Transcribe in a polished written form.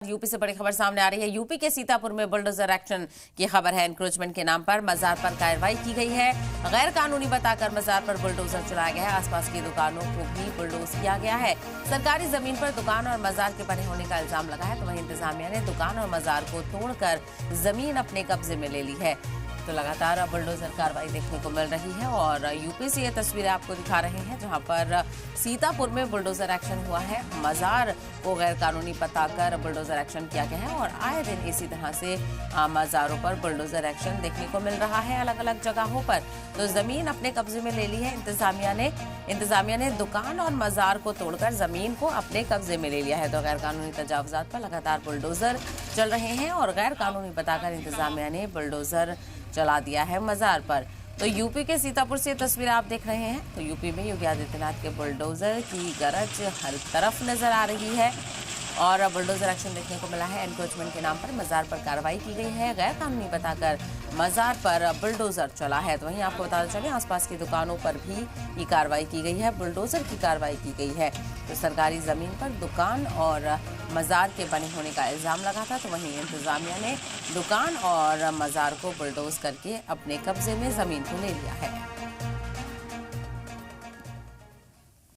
UP से बड़ी खबर सामने आ रही है। यूपी के सीतापुर में बुलडोजर एक्शन की खबर है। एनक्रोचमेंट के नाम पर मजार पर कार्रवाई की गई है। गैर कानूनी बताकर मजार पर बुलडोजर चलाया गया है। आसपास की दुकानों को भी बुलडोज किया गया है। सरकारी जमीन पर दुकान और मजार के बने होने का इल्जाम लगा है, तो वहीं इंतजामिया ने दुकान और मजार को तोड़कर जमीन अपने कब्जे में ले ली है। तो लगातार बुलडोजर कार्रवाई देखने को मिल रही है और यूपी से ये तस्वीरें आपको दिखा रहे हैं, जहां पर सीतापुर में बुलडोजर एक्शन हुआ है। मजार को गैर कानूनी बताकर बुलडोजर एक्शन किया गया है और आए दिन इसी तरह से मजारों पर बुलडोजर एक्शन देखने को मिल रहा है अलग अलग जगहों पर। तो जमीन अपने कब्जे में ले ली है इंतजामिया ने दुकान और मजार को तोड़कर जमीन को अपने कब्जे में ले लिया है। तो गैर कानूनी तजावुजात पर लगातार बुलडोजर चल रहे हैं और गैर कानूनी बताकर इंतजामिया ने बुलडोजर चला दिया है मजार पर। तो यूपी के सीतापुर से तस्वीर आप देख रहे हैं। तो यूपी में योगी आदित्यनाथ के बुलडोजर की गरज हर तरफ नजर आ रही है और बुलडोजर एक्शन देखने को मिला है। एनक्रोचमेंट के नाम पर मजार पर कार्रवाई की गई है। गैर कानूनी बताकर मजार पर बुलडोजर चला है। तो वहीं आपको बताते चले, आसपास की दुकानों पर भी ये कार्रवाई की गई है, बुलडोजर की कार्रवाई की गई है। तो सरकारी जमीन पर दुकान और मजार के बने होने का इल्जाम लगा था, तो वहीं इंतजामिया ने दुकान और मजार को बुलडोज करके अपने कब्जे में जमीन को ले लिया है।